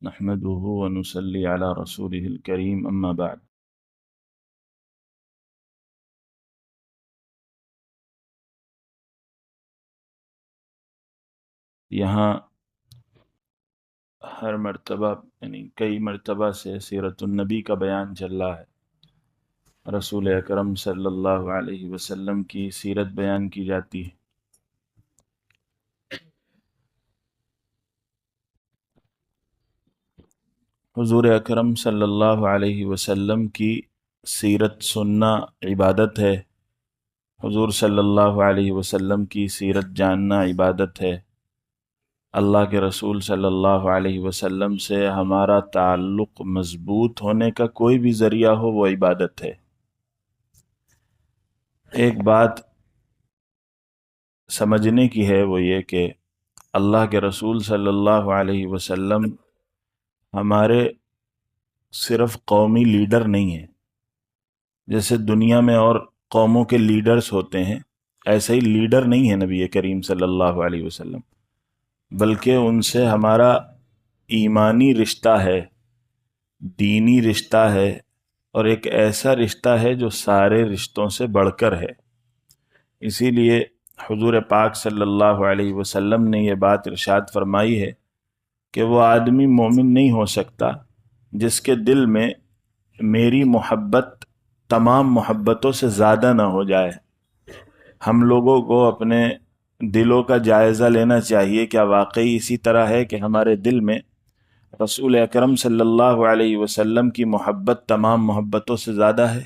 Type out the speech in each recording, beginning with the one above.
نحمده ونصلي على رسوله الكريم اما بعد۔ یہاں ہر مرتبہ کئی مرتبہ سے سیرت النبی کا بیان چل رہا ہے، رسول اکرم صلی اللہ علیہ وسلم کی سیرت بیان کی جاتی ہے۔ حضور اکرم صلی اللہ علیہ وسلم کی سیرت سننا عبادت ہے، حضور صلی اللہ علیہ وسلم کی سیرت جاننا عبادت ہے۔ اللہ کے رسول صلی اللہ علیہ وسلم سے ہمارا تعلق مضبوط ہونے کا کوئی بھی ذریعہ ہو وہ عبادت ہے۔ ایک بات سمجھنے کی ہے، وہ یہ کہ اللہ کے رسول صلی اللہ علیہ وسلم ہمارے صرف قومی لیڈر نہیں ہیں۔ جیسے دنیا میں اور قوموں کے لیڈرز ہوتے ہیں، ایسے ہی لیڈر نہیں ہے نبی کریم صلی اللہ علیہ وسلم، بلکہ ان سے ہمارا ایمانی رشتہ ہے، دینی رشتہ ہے، اور ایک ایسا رشتہ ہے جو سارے رشتوں سے بڑھ کر ہے۔ اسی لیے حضور پاک صلی اللہ علیہ وسلم نے یہ بات ارشاد فرمائی ہے کہ وہ آدمی مومن نہیں ہو سکتا جس کے دل میں میری محبت تمام محبتوں سے زیادہ نہ ہو جائے۔ ہم لوگوں کو اپنے دلوں کا جائزہ لینا چاہیے، کیا واقعی اسی طرح ہے کہ ہمارے دل میں رسول اکرم صلی اللہ علیہ وسلم کی محبت تمام محبتوں سے زیادہ ہے؟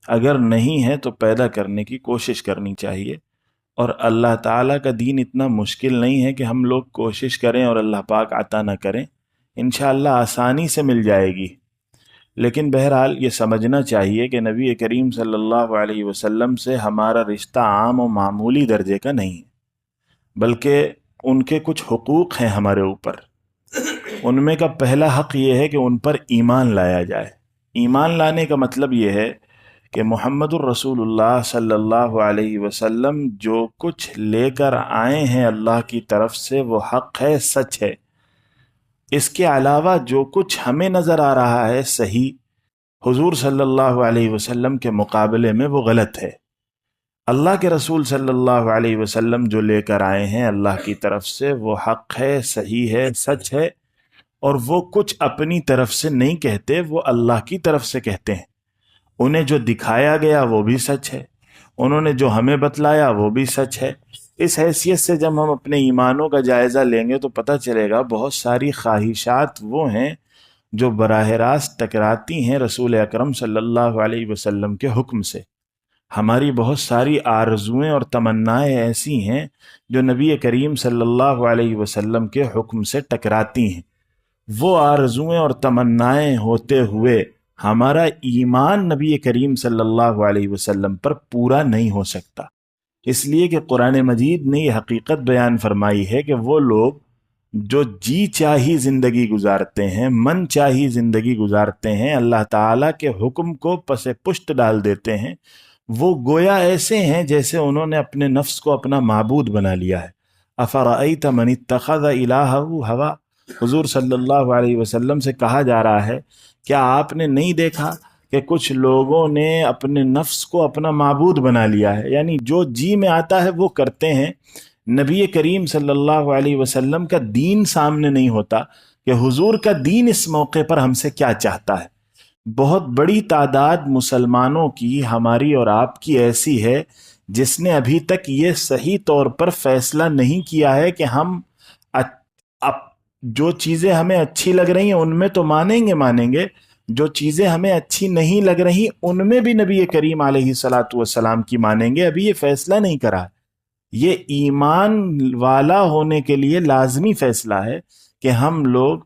اگر نہیں ہے تو پیدا کرنے کی کوشش کرنی چاہیے، اور اللہ تعالیٰ کا دین اتنا مشکل نہیں ہے کہ ہم لوگ کوشش کریں اور اللہ پاک عطا نہ کریں، انشاءاللہ آسانی سے مل جائے گی۔ لیکن بہرحال یہ سمجھنا چاہیے کہ نبی کریم صلی اللہ علیہ وسلم سے ہمارا رشتہ عام و معمولی درجے کا نہیں ہے، بلکہ ان کے کچھ حقوق ہیں ہمارے اوپر۔ ان میں کا پہلا حق یہ ہے کہ ان پر ایمان لایا جائے۔ ایمان لانے کا مطلب یہ ہے کہ محمد الرسول اللہ صلی اللہ علیہ وسلم جو کچھ لے کر آئے ہیں اللہ کی طرف سے وہ حق ہے، سچ ہے۔ اس کے علاوہ جو کچھ ہمیں نظر آ رہا ہے صحیح، حضور صلی اللہ علیہ وسلم کے مقابلے میں وہ غلط ہے۔ اللہ کے رسول صلی اللہ علیہ وسلم جو لے کر آئے ہیں اللہ کی طرف سے وہ حق ہے، صحیح ہے، سچ ہے، اور وہ کچھ اپنی طرف سے نہیں کہتے، وہ اللہ کی طرف سے کہتے ہیں۔ انہیں جو دکھایا گیا وہ بھی سچ ہے، انہوں نے جو ہمیں بتلایا وہ بھی سچ ہے۔ اس حیثیت سے جب ہم اپنے ایمانوں کا جائزہ لیں گے تو پتہ چلے گا بہت ساری خواہشات وہ ہیں جو براہ راست ٹکراتی ہیں رسول اکرم صلی اللہ علیہ وسلم کے حکم سے۔ ہماری بہت ساری آرزویں اور تمنائیں ایسی ہیں جو نبی کریم صلی اللہ علیہ وسلم کے حکم سے ٹکراتی ہیں۔ وہ آرزویں اور تمنائیں ہوتے ہوئے ہمارا ایمان نبی کریم صلی اللہ علیہ وسلم پر پورا نہیں ہو سکتا، اس لیے کہ قرآن مجید نے یہ حقیقت بیان فرمائی ہے کہ وہ لوگ جو جی چاہی زندگی گزارتے ہیں، من چاہی زندگی گزارتے ہیں، اللہ تعالیٰ کے حکم کو پس پشت ڈال دیتے ہیں، وہ گویا ایسے ہیں جیسے انہوں نے اپنے نفس کو اپنا معبود بنا لیا ہے۔ افرأیت من اتخذ الہہ ہوا، حضور صلی اللہ علیہ وسلم سے کہا جا رہا ہے کیا آپ نے نہیں دیکھا کہ کچھ لوگوں نے اپنے نفس کو اپنا معبود بنا لیا ہے، یعنی جو جی میں آتا ہے وہ کرتے ہیں۔ نبی کریم صلی اللہ علیہ وسلم کا دین سامنے نہیں ہوتا کہ حضور کا دین اس موقع پر ہم سے کیا چاہتا ہے۔ بہت بڑی تعداد مسلمانوں کی، ہماری اور آپ کی ایسی ہے جس نے ابھی تک یہ صحیح طور پر فیصلہ نہیں کیا ہے کہ ہم جو چیزیں ہمیں اچھی لگ رہی ہیں ان میں تو مانیں گے، جو چیزیں ہمیں اچھی نہیں لگ رہی ان میں بھی نبی کریم علیہ الصلاۃ والسلام کی مانیں گے۔ ابھی یہ فیصلہ نہیں کرا۔ یہ ایمان والا ہونے کے لیے لازمی فیصلہ ہے کہ ہم لوگ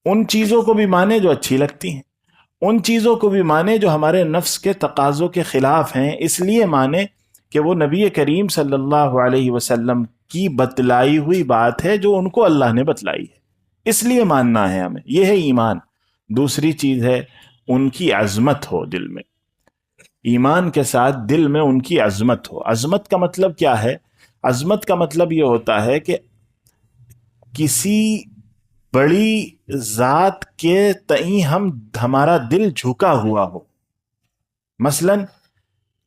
ان چیزوں کو بھی مانیں جو اچھی لگتی ہیں، ان چیزوں کو بھی مانیں جو ہمارے نفس کے تقاضوں کے خلاف ہیں، اس لیے مانیں کہ وہ نبی کریم صلی اللہ علیہ وسلم کی بتلائی ہوئی بات ہے جو ان کو اللہ نے بتلائی ہے، اس لیے ماننا ہے ہمیں۔ یہ ہے ایمان۔ دوسری چیز ہے ان کی عظمت ہو دل میں، ایمان کے ساتھ دل میں ان کی عظمت ہو۔ عظمت کا مطلب کیا ہے؟ عظمت کا مطلب یہ ہوتا ہے کہ کسی بڑی ذات کے تئیں ہمارا دل جھکا ہوا ہو. مثلاً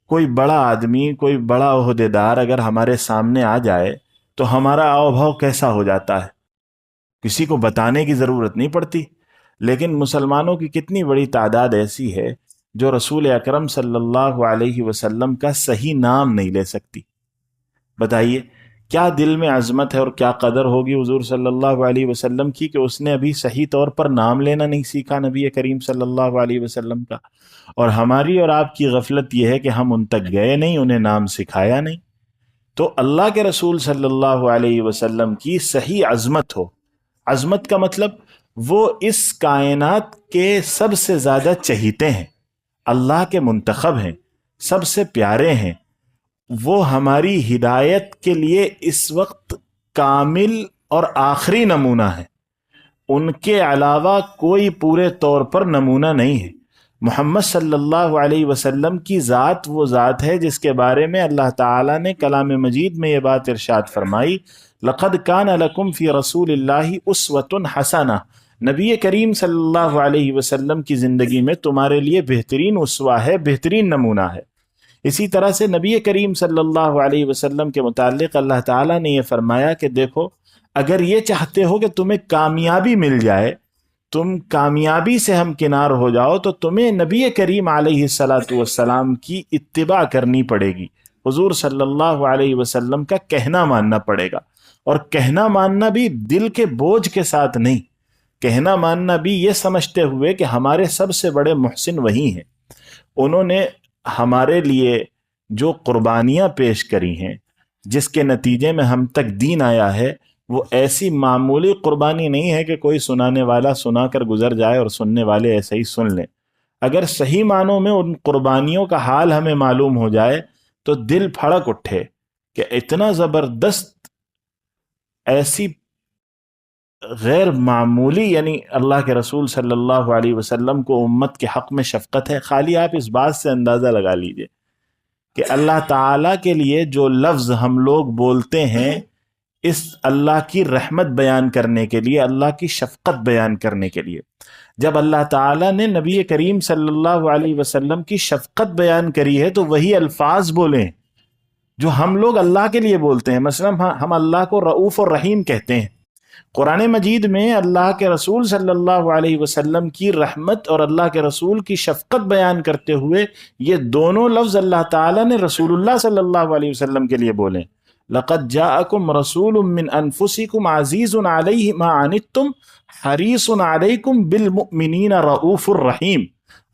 کوئی بڑا آدمی، کوئی بڑا عہدیدار اگر ہمارے سامنے آ جائے تو ہمارا آؤ بھاؤ کیسا ہو جاتا ہے، کسی کو بتانے کی ضرورت نہیں پڑتی. لیکن مسلمانوں کی کتنی بڑی تعداد ایسی ہے جو رسول اکرم صلی اللہ علیہ وسلم کا صحیح نام نہیں لے سکتی. بتائیے کیا دل میں عظمت ہے اور کیا قدر ہوگی حضور صلی اللہ علیہ وسلم کی کہ اس نے ابھی صحیح طور پر نام لینا نہیں سیکھا نبی کریم صلی اللہ علیہ وسلم کا. اور ہماری اور آپ کی غفلت یہ ہے کہ ہم ان تک گئے نہیں، انہیں نام سکھایا نہیں. تو اللہ کے رسول صلی اللہ علیہ وسلم کی صحیح عظمت ہو. عظمت کا مطلب وہ اس کائنات کے سب سے زیادہ چہیتے ہیں، اللہ کے منتخب ہیں، سب سے پیارے ہیں. وہ ہماری ہدایت کے لیے اس وقت کامل اور آخری نمونہ ہے. ان کے علاوہ کوئی پورے طور پر نمونہ نہیں ہے. محمد صلی اللہ علیہ وسلم کی ذات وہ ذات ہے جس کے بارے میں اللہ تعالیٰ نے کلام مجید میں یہ بات ارشاد فرمائی، لَقَدْ كَانَ لَكُمْ فِي رَسُولِ اللَّهِ أُسْوَةٌ حَسَنَةٌ. نبی کریم صلی اللہ علیہ وسلم کی زندگی میں تمہارے لیے بہترین اسوہ ہے، بہترین نمونہ ہے. اسی طرح سے نبی کریم صلی اللہ علیہ وسلم کے متعلق اللہ تعالیٰ نے یہ فرمایا کہ دیکھو اگر یہ چاہتے ہو کہ تمہیں کامیابی مل جائے، تم کامیابی سے ہمکنار ہو جاؤ، تو تمہیں نبی کریم علیہ الصلاۃ والسلام کی اتباع کرنی پڑے گی. حضور صلی اللہ علیہ وسلم کا کہنا ماننا پڑے گا. اور کہنا ماننا بھی دل کے بوجھ کے ساتھ نہیں، کہنا ماننا بھی یہ سمجھتے ہوئے کہ ہمارے سب سے بڑے محسن وہی ہیں، انہوں نے ہمارے لیے جو قربانیاں پیش کری ہیں، جس کے نتیجے میں ہم تک دین آیا ہے، وہ ایسی معمولی قربانی نہیں ہے کہ کوئی سنانے والا سنا کر گزر جائے اور سننے والے ایسے ہی سن لیں. اگر صحیح معنوں میں ان قربانیوں کا حال ہمیں معلوم ہو جائے تو دل پھڑک اٹھے کہ اتنا زبردست، ایسی غیر معمولی، یعنی اللہ کے رسول صلی اللہ علیہ وسلم کو امت کے حق میں شفقت ہے. خالی آپ اس بات سے اندازہ لگا لیجئے کہ اللہ تعالیٰ کے لیے جو لفظ ہم لوگ بولتے ہیں، اس اللہ کی رحمت بیان کرنے کے لیے، اللہ کی شفقت بیان کرنے کے لیے، جب اللہ تعالیٰ نے نبی کریم صلی اللہ علیہ وسلم کی شفقت بیان کری ہے تو وہی الفاظ بولیں جو ہم لوگ اللہ کے لیے بولتے ہیں. مثلا ہم اللہ کو رؤوف اور رحیم کہتے ہیں. قرآن مجید میں اللہ کے رسول صلی اللہ علیہ وسلم کی رحمت اور اللہ کے رسول کی شفقت بیان کرتے ہوئے یہ دونوں لفظ اللہ تعالیٰ نے رسول اللہ صلی اللہ علیہ وسلم کے لیے بولیں. لَقَدْ جَاءَكُمْ رَسُولٌ مِّنْ أَنفُسِكُمْ عَزِيزٌ عَلَيْهِ مَا عَنِتُّمْ حَرِيصٌ عَلَيْكُمْ بِالْمُؤْمِنِينَ رَؤُوفٌ رَحِيمٌ.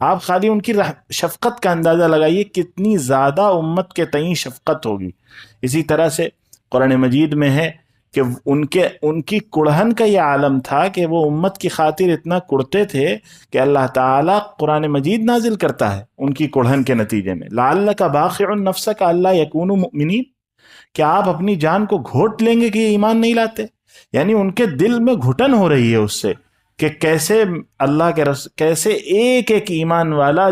آپ خالی ان کی شفقت کا اندازہ لگائیے کتنی زیادہ امت کے تئیں شفقت ہوگی. اسی طرح سے قرآن مجید میں ہے کہ ان کی کڑہن کا یہ عالم تھا کہ وہ امت کی خاطر اتنا کڑتے تھے کہ اللہ تعالیٰ قرآن مجید نازل کرتا ہے ان کی کڑہن کے نتیجے میں. لَعَلَّكَ بَاخِعٌ نَفْسَكَ أَلَّا يَكُونُوا مُؤْمِنِينَ. کیا آپ اپنی جان کو گھوٹ لیں گے کہ یہ ایمان نہیں لاتے؟ یعنی ان کے دل میں گھٹن ہو رہی ہے اس سے کہ کیسے اللہ کے کیسے ایک ایک ایمان والا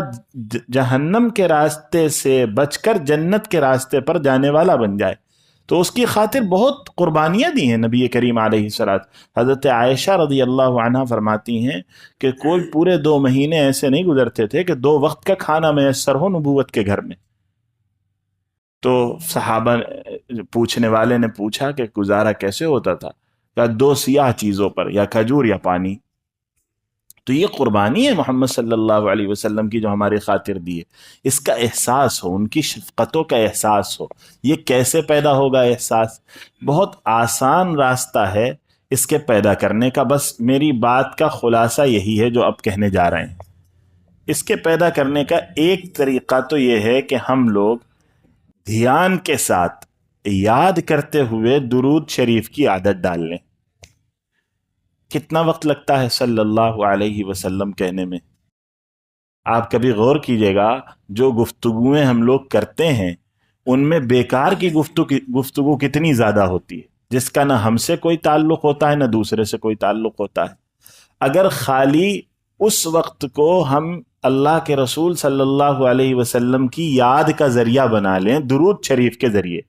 جہنم کے راستے سے بچ کر جنت کے راستے پر جانے والا بن جائے. تو اس کی خاطر بہت قربانیاں دی ہیں نبی کریم علیہ الصلوۃ. حضرت عائشہ رضی اللہ عنہا فرماتی ہیں کہ کوئی پورے 2 مہینے ایسے نہیں گزرتے تھے کہ 2 وقت کا کھانا میسر ہو نبوت کے گھر میں. تو صحابہ پوچھنے والے نے پوچھا کہ گزارا کیسے ہوتا تھا؟ کہا 2 سیاہ چیزوں پر، یا کھجور یا پانی. تو یہ قربانی ہے محمد صلی اللہ علیہ وسلم کی جو ہماری خاطر دی ہے. اس کا احساس ہو، ان کی شفقتوں کا احساس ہو. یہ کیسے پیدا ہوگا احساس؟ بہت آسان راستہ ہے اس کے پیدا کرنے کا. بس میری بات کا خلاصہ یہی ہے جو اب کہنے جا رہے ہیں. اس کے پیدا کرنے کا ایک طریقہ تو یہ ہے کہ ہم لوگ دھیان کے ساتھ یاد کرتے ہوئے درود شریف کی عادت ڈال لیں. کتنا وقت لگتا ہے صلی اللہ علیہ وسلم کہنے میں؟ آپ کبھی غور کیجئے گا جو گفتگویں ہم لوگ کرتے ہیں ان میں بیکار کی گفتگو کتنی زیادہ ہوتی ہے، جس کا نہ ہم سے کوئی تعلق ہوتا ہے نہ دوسرے سے کوئی تعلق ہوتا ہے. اگر خالی اس وقت کو ہم اللہ کے رسول صلی اللہ علیہ وسلم کی یاد کا ذریعہ بنا لیں درود شریف کے ذریعے،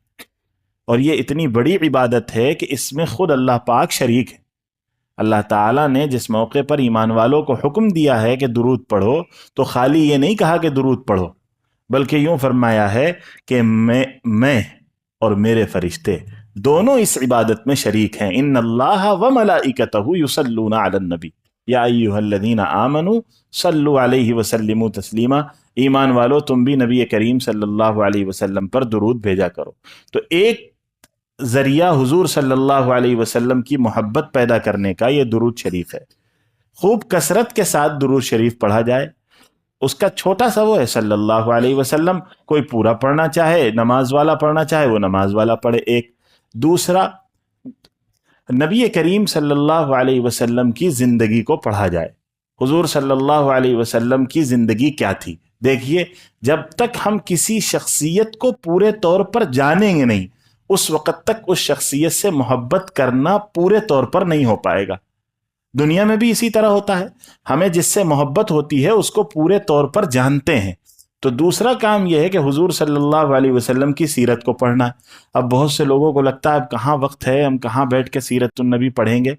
اور یہ اتنی بڑی عبادت ہے کہ اس میں خود اللہ پاک شریک ہے. اللہ تعالیٰ نے جس موقع پر ایمان والوں کو حکم دیا ہے کہ درود پڑھو تو خالی یہ نہیں کہا کہ درود پڑھو، بلکہ یوں فرمایا ہے کہ میں اور میرے فرشتے دونوں اس عبادت میں شریک ہیں۔ ان اللہ و ملائکتہ یصلون علی النبی یا ایھا الذین آمنوا صلوا علیہ وسلموا تسلیما، ایمان والو تم بھی نبی کریم صلی اللہ علیہ وسلم پر درود بھیجا کرو۔ تو ایک ذریعہ حضور صلی اللہ علیہ وسلم کی محبت پیدا کرنے کا یہ درود شریف ہے۔ خوب کثرت کے ساتھ درود شریف پڑھا جائے۔ اس کا چھوٹا سا وہ ہے صلی اللہ علیہ وسلم، کوئی پورا پڑھنا چاہے، نماز والا پڑھنا چاہے وہ نماز والا پڑھے۔ ایک دوسرا، نبی کریم صلی اللہ علیہ وسلم کی زندگی کو پڑھا جائے۔ حضور صلی اللہ علیہ وسلم کی زندگی کیا تھی؟ دیکھیے، جب تک ہم کسی شخصیت کو پورے طور پر جانیں گے نہیں، اس وقت تک اس شخصیت سے محبت کرنا پورے طور پر نہیں ہو پائے گا۔ دنیا میں بھی اسی طرح ہوتا ہے، ہمیں جس سے محبت ہوتی ہے اس کو پورے طور پر جانتے ہیں۔ تو دوسرا کام یہ ہے کہ حضور صلی اللہ علیہ وسلم کی سیرت کو پڑھنا ہے۔ اب بہت سے لوگوں کو لگتا ہے اب کہاں وقت ہے، ہم کہاں بیٹھ کے سیرت النبی پڑھیں گے۔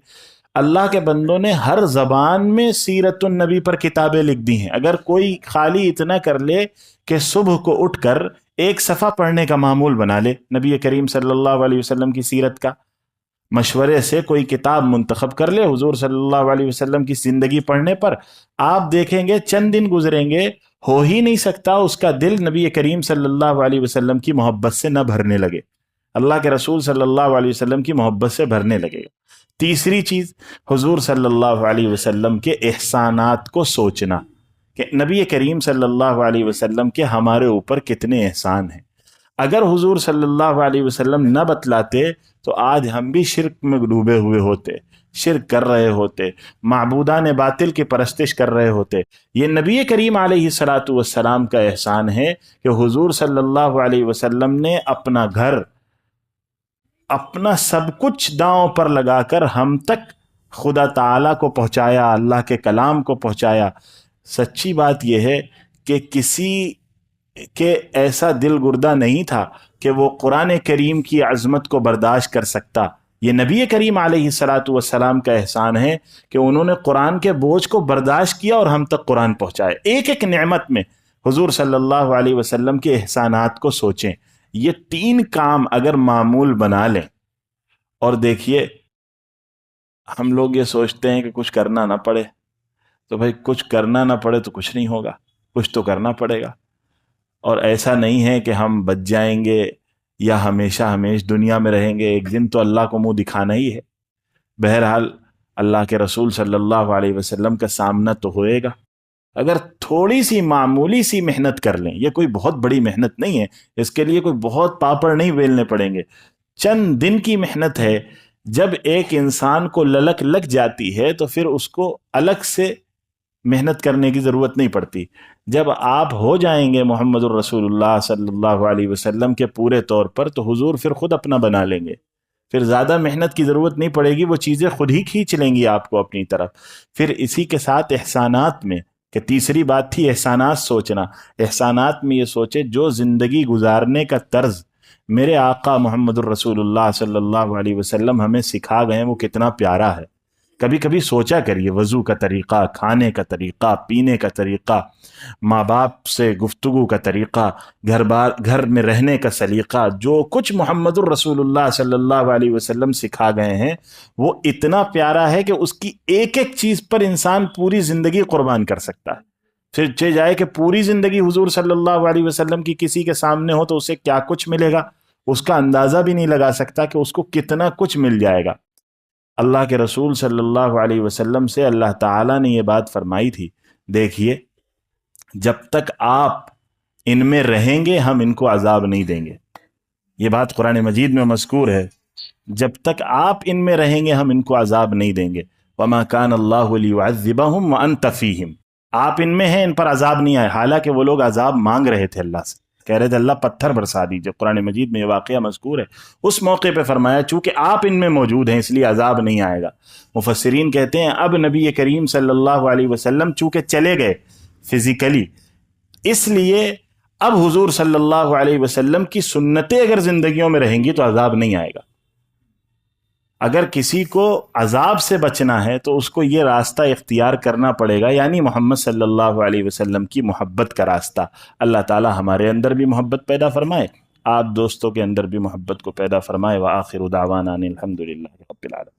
اللہ کے بندوں نے ہر زبان میں سیرت النبی پر کتابیں لکھ دی ہیں۔ اگر کوئی خالی اتنا کر لے کہ صبح کو اٹھ کر ایک صفحہ پڑھنے کا معمول بنا لے نبی کریم صلی اللہ علیہ وسلم کی سیرت کا، مشورے سے کوئی کتاب منتخب کر لے حضور صلی اللہ علیہ وسلم کی زندگی پڑھنے پر، آپ دیکھیں گے چند دن گزریں گے، ہو ہی نہیں سکتا اس کا دل نبی کریم صلی اللہ علیہ وسلم کی محبت سے نہ بھرنے لگے، اللہ کے رسول صلی اللہ علیہ وسلم کی محبت سے بھرنے لگے گا۔ تیسری چیز، حضور صلی اللہ علیہ وسلم کے احسانات کو سوچنا کہ نبی کریم صلی اللہ علیہ وسلم کے ہمارے اوپر کتنے احسان ہیں۔ اگر حضور صلی اللہ علیہ وسلم نہ بتلاتے تو آج ہم بھی شرک میں ڈوبے ہوئے ہوتے، شرک کر رہے ہوتے، معبودان باطل کی پرستش کر رہے ہوتے۔ یہ نبی کریم علیہ الصلاۃ والسلام کا احسان ہے کہ حضور صلی اللہ علیہ وسلم نے اپنا گھر، اپنا سب کچھ داؤں پر لگا کر ہم تک خدا تعالیٰ کو پہنچایا، اللہ کے کلام کو پہنچایا۔ سچی بات یہ ہے کہ کسی کہ ایسا دل گردہ نہیں تھا کہ وہ قرآن کریم کی عظمت کو برداشت کر سکتا۔ یہ نبی کریم علیہ الصلاۃ والسلام کا احسان ہے کہ انہوں نے قرآن کے بوجھ کو برداشت کیا اور ہم تک قرآن پہنچائے۔ ایک ایک نعمت میں حضور صلی اللہ علیہ وسلم کے احسانات کو سوچیں۔ یہ تین کام اگر معمول بنا لیں، اور دیکھیے ہم لوگ یہ سوچتے ہیں کہ کچھ کرنا نہ پڑے، تو بھائی کچھ کرنا نہ پڑے تو کچھ نہیں ہوگا، کچھ تو کرنا پڑے گا۔ اور ایسا نہیں ہے کہ ہم بچ جائیں گے یا ہمیشہ دنیا میں رہیں گے، ایک دن تو اللہ کو منہ دکھانا ہی ہے۔ بہرحال اللہ کے رسول صلی اللہ علیہ وسلم کا سامنا تو ہوئے گا۔ اگر تھوڑی سی معمولی سی محنت کر لیں، یہ کوئی بہت بڑی محنت نہیں ہے، اس کے لیے کوئی بہت پاپڑ نہیں بیلنے پڑیں گے، چند دن کی محنت ہے۔ جب ایک انسان کو للک لگ جاتی ہے تو پھر اس کو الگ سے محنت کرنے کی ضرورت نہیں پڑتی۔ جب آپ ہو جائیں گے محمد الرسول اللہ صلی اللہ علیہ وسلم کے پورے طور پر، تو حضور پھر خود اپنا بنا لیں گے، پھر زیادہ محنت کی ضرورت نہیں پڑے گی، وہ چیزیں خود ہی کھینچ لیں گی آپ کو اپنی طرف۔ پھر اسی کے ساتھ احسانات میں، کہ تیسری بات تھی احسانات سوچنا، احسانات میں یہ سوچے جو زندگی گزارنے کا طرز میرے آقا محمد الرسول اللہ صلی اللہ علیہ وسلم ہمیں سکھا گئے ہیں وہ کتنا پیارا ہے۔ کبھی کبھی سوچا کریے، وضو کا طریقہ، کھانے کا طریقہ، پینے کا طریقہ، ماں باپ سے گفتگو کا طریقہ، گھر میں رہنے کا سلیقہ، جو کچھ محمد الرسول اللہ صلی اللہ علیہ وسلم سکھا گئے ہیں وہ اتنا پیارا ہے کہ اس کی ایک ایک چیز پر انسان پوری زندگی قربان کر سکتا ہے۔ پھر چاہے جائے کہ پوری زندگی حضور صلی اللہ علیہ وسلم کی کسی کے سامنے ہو تو اسے کیا کچھ ملے گا، اس کا اندازہ بھی نہیں لگا سکتا کہ اس کو کتنا کچھ مل جائے گا۔ اللہ کے رسول صلی اللہ علیہ وسلم سے اللہ تعالیٰ نے یہ بات فرمائی تھی، دیکھیے جب تک آپ ان میں رہیں گے ہم ان کو عذاب نہیں دیں گے۔ یہ بات قرآن مجید میں مذکور ہے، جب تک آپ ان میں رہیں گے ہم ان کو عذاب نہیں دیں گے۔ وَمَا كَانَ اللَّهُ لِيُعَذِّبَهُمْ وَأَنْتَ فِيهِمْ، آپ ان میں ہیں، ان پر عذاب نہیں آئے، حالانکہ وہ لوگ عذاب مانگ رہے تھے اللہ سے، کہہ رہے تھے اللہ پتھر برسا دیجئے۔ قرآن مجید میں یہ واقعہ مذکور ہے۔ اس موقع پہ فرمایا چونکہ آپ ان میں موجود ہیں اس لیے عذاب نہیں آئے گا۔ مفسرین کہتے ہیں اب نبی کریم صلی اللہ علیہ وسلم چونکہ چلے گئے فزیکلی، اس لیے اب حضور صلی اللہ علیہ وسلم کی سنتیں اگر زندگیوں میں رہیں گی تو عذاب نہیں آئے گا۔ اگر کسی کو عذاب سے بچنا ہے تو اس کو یہ راستہ اختیار کرنا پڑے گا، یعنی محمد صلی اللہ علیہ وسلم کی محبت کا راستہ۔ اللہ تعالی ہمارے اندر بھی محبت پیدا فرمائے، آپ دوستوں کے اندر بھی محبت کو پیدا فرمائے۔ وآخر دعوانا ان الحمد للہ رب العالمین۔